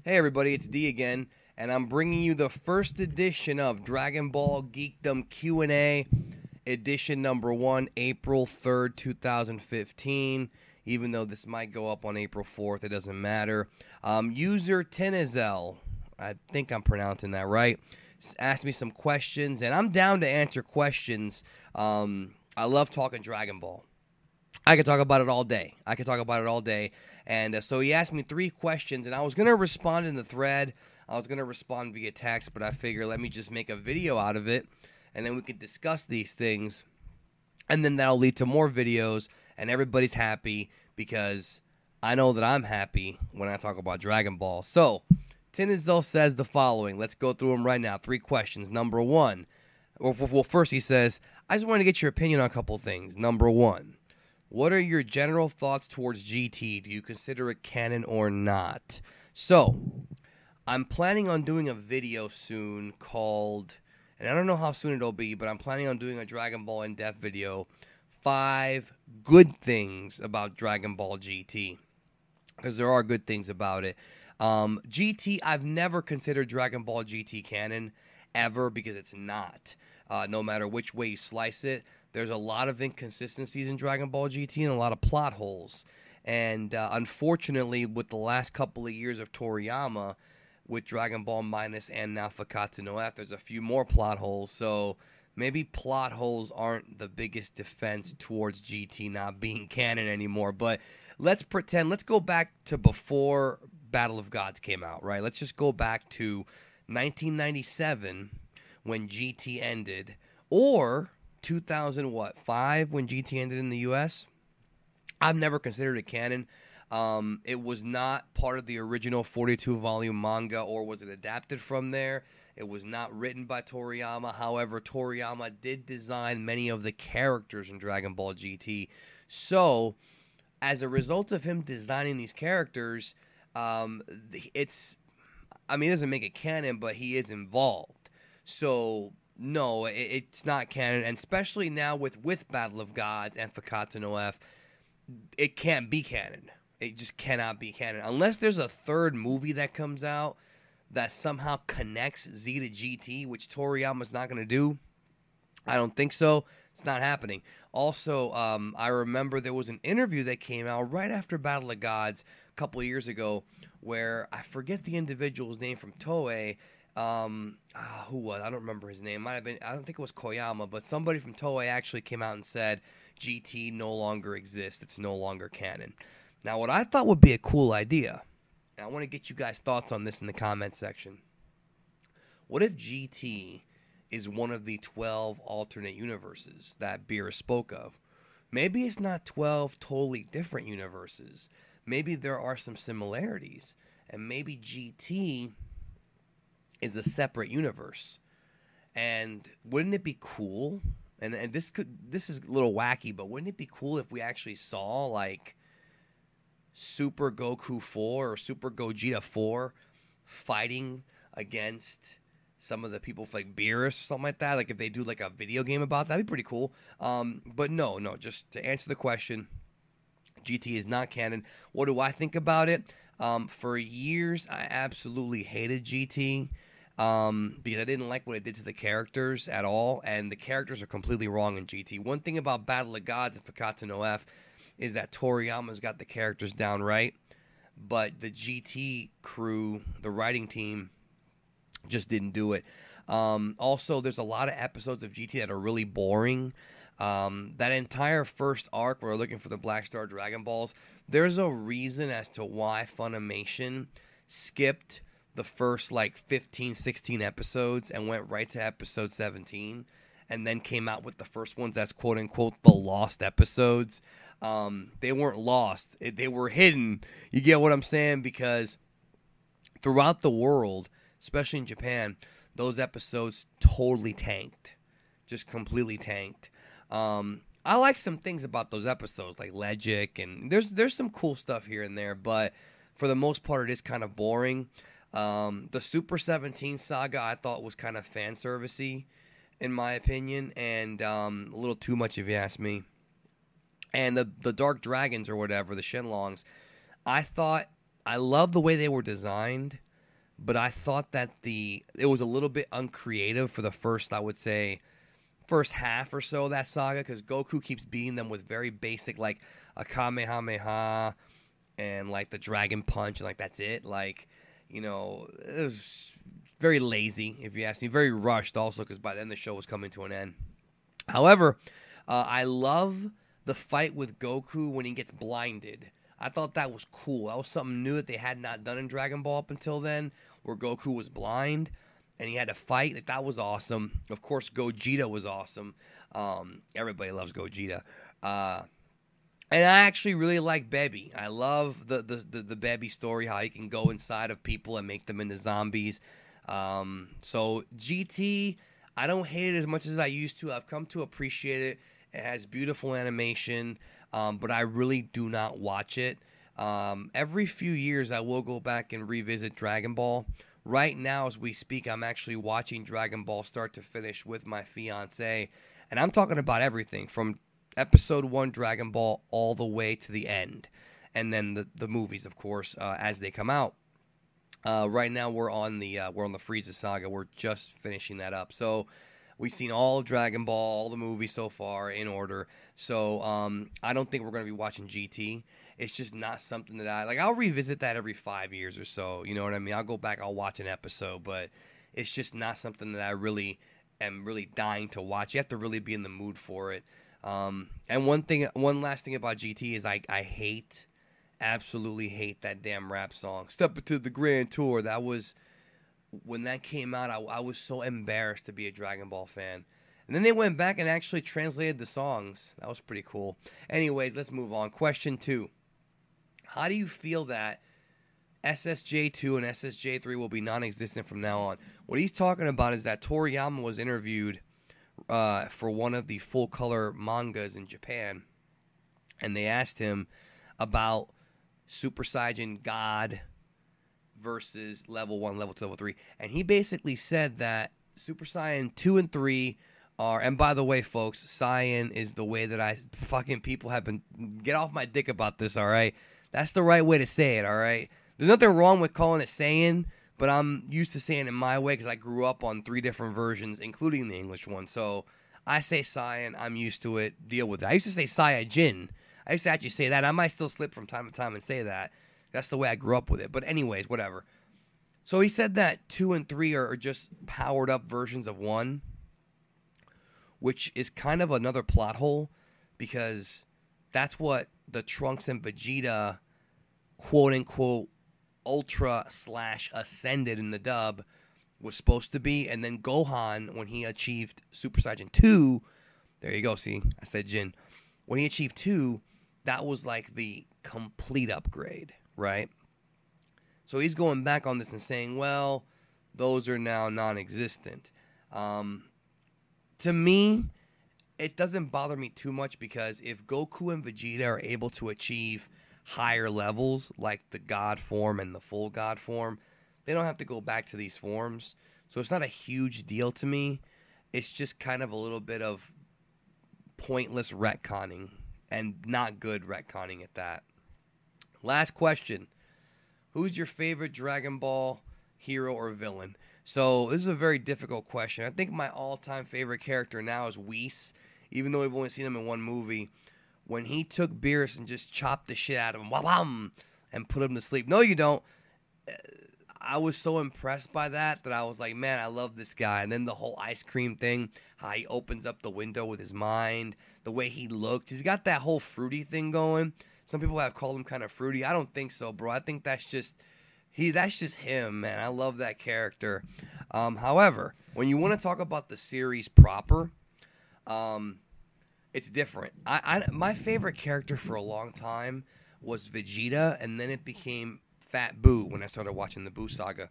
Hey everybody, it's D again, and I'm bringing you the first edition of Dragon Ball Geekdom QNA, edition number 1, April 3rd, 2015. Even though this might go up on April 4th, it doesn't matter. User Tinizel, I think I'm pronouncing that right, asked me some questions, and I'm down to answer questions. I love talking Dragon Ball. I could talk about it all day. And so he asked me 3 questions, and I was going to respond in the thread. I was going to respond via text, but I figured let me just make a video out of it, and then we could discuss these things. And then that'll lead to more videos, and everybody's happy because I know that I'm happy when I talk about Dragon Ball. So, Tinizel says the following. Let's go through them right now. 3 questions. Number 1. Well, first he says, I just want to get your opinion on a couple things. Number 1. What are your general thoughts towards GT? Do you consider it canon or not? So, I'm planning on doing a video soon called, and I don't know how soon it'll be, but I'm planning on doing a Dragon Ball in-depth video, 5 good things about Dragon Ball GT, because there are good things about it. GT, I've never considered Dragon Ball GT canon, ever, because it's not. No matter which way you slice it, there's a lot of inconsistencies in Dragon Ball GT and a lot of plot holes. And unfortunately, with the last couple of years of Toriyama, with Dragon Ball Minus and now Fakatsu no F, there's a few more plot holes. So maybe plot holes aren't the biggest defense towards GT not being canon anymore. But let's go back to before Battle of Gods came out, right? Let's just go back to 1997 when GT ended, or 2005 when GT ended in the US. I've never considered it canon. It was not part of the original 42-volume manga, or was it adapted from there. It was not written by Toriyama. However, Toriyama did design many of the characters in Dragon Ball GT. So, as a result of him designing these characters, it doesn't make it canon, but he is involved. So, no, it's not canon, and especially now with Battle of Gods and Fakatsu no F, it can't be canon. It just cannot be canon. Unless there's a third movie that comes out that somehow connects Z to GT, which Toriyama's not going to do. I don't think so. It's not happening. Also, I remember there was an interview that came out right after Battle of Gods a couple of years ago where I forget the individual's name from Toei. Who was? I don't remember his name. Might have been, I don't think it was Koyama, but somebody from Toei actually came out and said GT no longer exists. It's no longer canon. Now, what I thought would be a cool idea, and I want to get you guys' thoughts on this in the comment section. What if GT is one of the 12 alternate universes that Beerus spoke of? Maybe it's not 12 totally different universes. Maybe there are some similarities, and maybe GT is a separate universe. And wouldn't it be cool? And this is a little wacky, but wouldn't it be cool if we actually saw like Super Goku 4 or Super Gogeta 4 fighting against some of the people like Beerus or something like that? Like if they do like a video game about that, that'd be pretty cool. But no, just to answer the question, GT is not canon. What do I think about it? For years, I absolutely hated GT. Because I didn't like what it did to the characters at all, and the characters are completely wrong in GT. One thing about Battle of Gods and Fakatsu no F is that Toriyama's got the characters down right, but the GT crew, the writing team, just didn't do it. Also, there's a lot of episodes of GT that are really boring. That entire first arc where we're looking for the Black Star Dragon Balls, there's a reason as to why Funimation skipped the first like 15, 16 episodes and went right to episode 17 and then came out with the first ones as quote-unquote the lost episodes. They weren't lost. They were hidden. You get what I'm saying? Because throughout the world, especially in Japan, those episodes totally tanked. Just completely tanked. I like some things about those episodes, like Legic, and there's some cool stuff here and there, but for the most part, it is kind of boring. The Super 17 saga I thought was kind of fan servicey, in my opinion, and a little too much if you ask me. And the Dark Dragons or whatever, the Shenlongs, I love the way they were designed, but I thought that it was a little bit uncreative for the first, I would say, first half or so of that saga, because Goku keeps beating them with very basic, like a Kamehameha and like the Dragon Punch, and like that's it. Like, you know, it was very lazy, if you ask me. Very rushed also, because by then the show was coming to an end. However, I love the fight with Goku when he gets blinded. I thought that was cool. That was something new that they had not done in Dragon Ball up until then, where Goku was blind and he had to fight. Like, that was awesome. Of course, Gogeta was awesome. Everybody loves Gogeta. And I actually really like Baby. I love the Baby story, how he can go inside of people and make them into zombies. So GT, I don't hate it as much as I used to. I've come to appreciate it. It has beautiful animation, but I really do not watch it. Every few years, I will go back and revisit Dragon Ball. Right now, as we speak, I'm actually watching Dragon Ball start to finish with my fiance, and I'm talking about everything from Episode 1 Dragon Ball all the way to the end, and then the movies, of course, as they come out. Right now, we're on the Frieza saga. We're just finishing that up, so we've seen all of Dragon Ball, all the movies so far in order. So I don't think we're going to be watching GT. It's just not something that I'll revisit that every 5 years or so. You know what I mean? I'll go back, I'll watch an episode, but it's just not something that I really am really dying to watch. You have to really be in the mood for it. And one last thing about GT is I absolutely hate that damn rap song. Step into the Grand Tour. That was, when that came out, I was so embarrassed to be a Dragon Ball fan. And then they went back and actually translated the songs. That was pretty cool. Anyways, let's move on. Question 2. How do you feel that SSJ2 and SSJ3 will be non-existent from now on? What he's talking about is that Toriyama was interviewed for one of the full-color mangas in Japan, and they asked him about Super Saiyan God versus level 1, level 2, level 3, and he basically said that Super Saiyan 2 and 3 are, and by the way, folks, Saiyan is the way that fucking people have been, get off my dick about this, all right? That's the right way to say it, all right? There's nothing wrong with calling it Saiyan, but I'm used to saying it my way because I grew up on 3 different versions, including the English one. So I say Saiyan. I'm used to it. Deal with it. I used to say Saiyajin. I used to actually say that. I might still slip from time to time and say that. That's the way I grew up with it. But anyways, whatever. So he said that 2 and 3 are just powered up versions of 1, which is kind of another plot hole because that's what the Trunks and Vegeta quote-unquote Ultra/Ascended in the dub was supposed to be. And then Gohan, when he achieved Super Saiyan 2, there you go, see, I said Jin. When he achieved 2, that was like the complete upgrade, right? So he's going back on this and saying, well, those are now non-existent. To me, it doesn't bother me too much because if Goku and Vegeta are able to achieve higher levels, like the God form and the full God form, they don't have to go back to these forms. So it's not a huge deal to me. It's just kind of a little bit of pointless retconning, and not good retconning at that. Last question. Who's your favorite Dragon Ball hero or villain? So this is a very difficult question. I think my all-time favorite character now is Whis, even though we've only seen him in one movie. When he took Beerus and just chopped the shit out of him, wham, and put him to sleep. No, you don't. I was so impressed by that I was like, man, I love this guy. And then the whole ice cream thing, how he opens up the window with his mind, the way he looked. He's got that whole fruity thing going. Some people have called him kind of fruity. I don't think so, bro. I think that's just him, man. I love that character. However, when you want to talk about the series proper, it's different. My favorite character for a long time was Vegeta, and then it became Fat Boo when I started watching the Boo saga.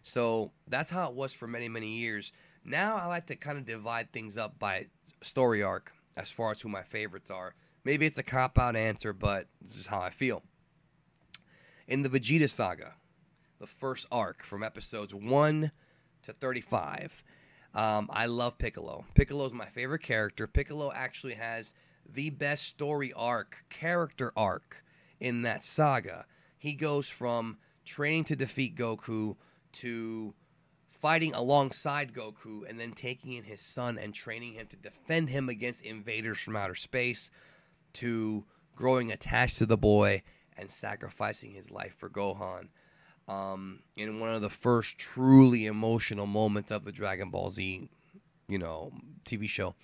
So that's how it was for many, many years. Now I like to kind of divide things up by story arc as far as who my favorites are. Maybe it's a cop-out answer, but this is how I feel. In the Vegeta saga, the first arc from episodes 1 to 35, I love Piccolo. Piccolo's my favorite character. Piccolo actually has the best story arc, character arc in that saga. He goes from training to defeat Goku to fighting alongside Goku and then taking in his son and training him to defend him against invaders from outer space, to growing attached to the boy and sacrificing his life for Gohan. In one of the first truly emotional moments of the Dragon Ball Z, TV show.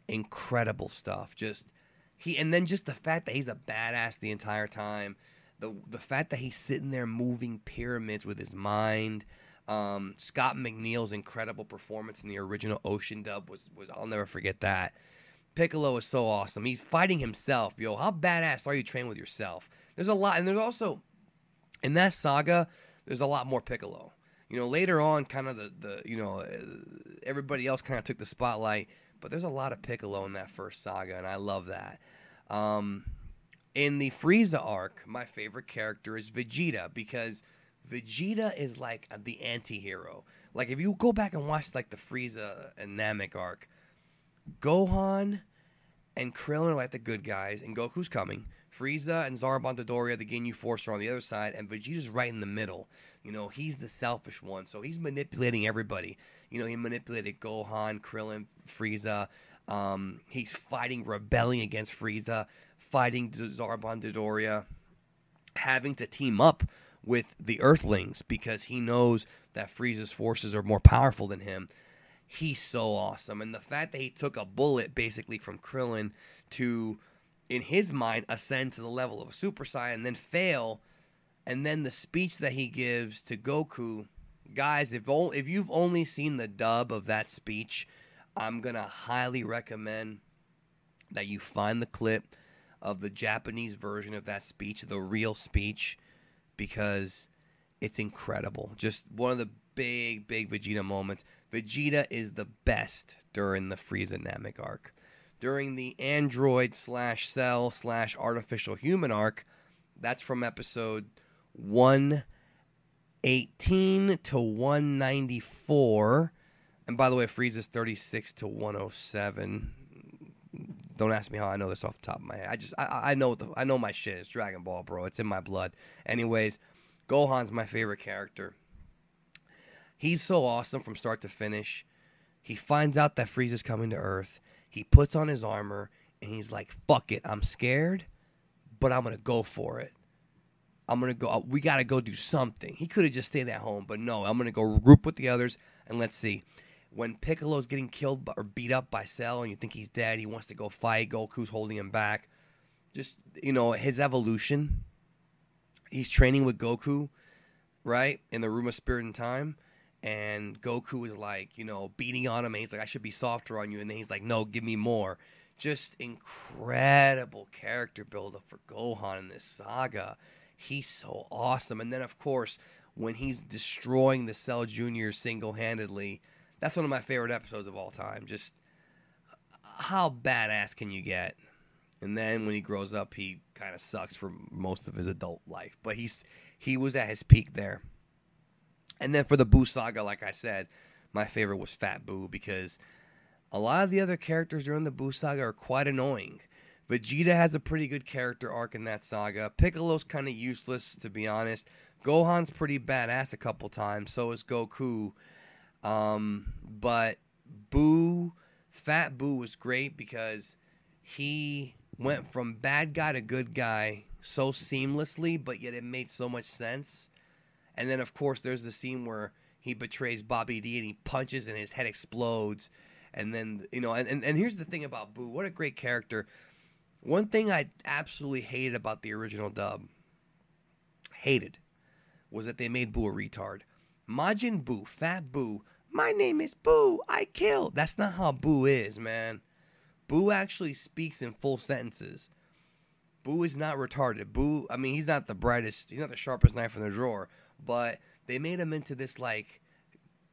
Incredible stuff. And then just the fact that he's a badass the entire time. The fact that he's sitting there moving pyramids with his mind. Scott McNeil's incredible performance in the original Ocean dub was I'll never forget that. Piccolo is so awesome. He's fighting himself. Yo, how badass are you trained with yourself? There's a lot, and there's also, in that saga, there's a lot more Piccolo. Later on, kind of everybody else kind of took the spotlight, but there's a lot of Piccolo in that first saga, and I love that. In the Frieza arc, my favorite character is Vegeta, because Vegeta is like the anti-hero. Like, if you go back and watch like the Frieza and Namek arc, Gohan and Krillin are like the good guys, and Goku's coming. Frieza and Zarbon Dodoria, the Ginyu Force, are on the other side, and Vegeta's right in the middle. He's the selfish one, so he's manipulating everybody. He manipulated Gohan, Krillin, Frieza. He's fighting, rebelling against Frieza, fighting Zarbon Dodoria, having to team up with the Earthlings because he knows that Frieza's forces are more powerful than him. He's so awesome. And the fact that he took a bullet basically from Krillin to, in his mind, ascend to the level of a Super Saiyan and then fail, and then the speech that he gives to Goku, guys, if you've only seen the dub of that speech, I'm going to highly recommend that you find the clip of the Japanese version of that speech, the real speech, because it's incredible. Just one of the big Vegeta moments. Vegeta is the best during the Frieza Namek arc. During the Android /Cell /Artificial Human arc, that's from episode 118 to 194. And by the way, Frieza's 36 to 107. Don't ask me how I know this off the top of my head. I know my shit. It's Dragon Ball, bro. It's in my blood. Anyways, Gohan's my favorite character. He's so awesome from start to finish. He finds out that Frieza's coming to Earth. He puts on his armor, and he's like, fuck it. I'm scared, but I'm going to go for it. I'm going to go. We got to go do something. He could have just stayed at home, but no. I'm going to go group with the others, and let's see. When Piccolo's getting killed or beat up by Cell and you think he's dead, he wants to go fight. Goku's holding him back. Just, his evolution. He's training with Goku, right, in the Room of Spirit and Time. And Goku is like, beating on him. And he's like, I should be softer on you. And then he's like, no, give me more. Just incredible character build-up for Gohan in this saga. He's so awesome. And then, of course, when he's destroying the Cell Jr. single-handedly, that's one of my favorite episodes of all time. Just how badass can you get? And then when he grows up, he kind of sucks for most of his adult life. But he was at his peak there. And then for the Buu saga, like I said, my favorite was Fat Buu because a lot of the other characters during the Buu saga are quite annoying. Vegeta has a pretty good character arc in that saga. Piccolo's kind of useless, to be honest. Gohan's pretty badass a couple times. So is Goku. But Fat Buu was great because he went from bad guy to good guy so seamlessly, but yet it made so much sense. And then, of course, there's the scene where he betrays Bobby D and he punches and his head explodes. And then, and here's the thing about Buu. What a great character. One thing I absolutely hated about the original dub, was that they made Buu a retard. Majin Buu, Fat Buu, my name is Buu, I kill. That's not how Buu is, man. Buu actually speaks in full sentences. Buu is not retarded. Buu, he's not the brightest, he's not the sharpest knife in the drawer, but they made him into this, like,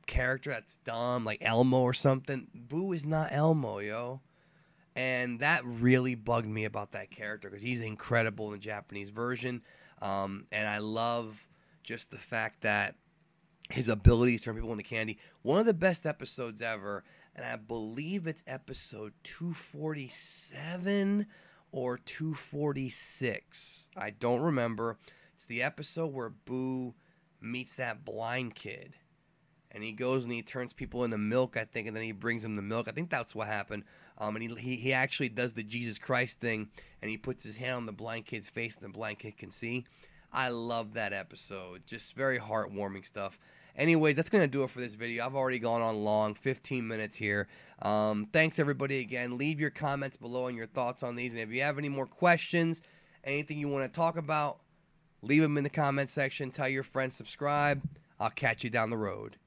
character that's dumb, like Elmo or something. Buu is not Elmo, yo. And that really bugged me about that character because he's incredible in the Japanese version. And I love just the fact that his abilities turn people into candy. One of the best episodes ever, and I believe it's episode 247 or 246. I don't remember. It's the episode where Buu meets that blind kid. and he goes and he turns people into milk, I think, and then he brings them the milk. I think that's what happened. And he actually does the Jesus Christ thing, and he puts his hand on the blind kid's face, and the blind kid can see. I love that episode. Just very heartwarming stuff. Anyways, that's going to do it for this video. I've already gone on long, 15 minutes here. Thanks, everybody, again. Leave your comments below and your thoughts on these. And if you have any more questions, anything you want to talk about, leave them in the comment section. Tell your friends, subscribe. I'll catch you down the road.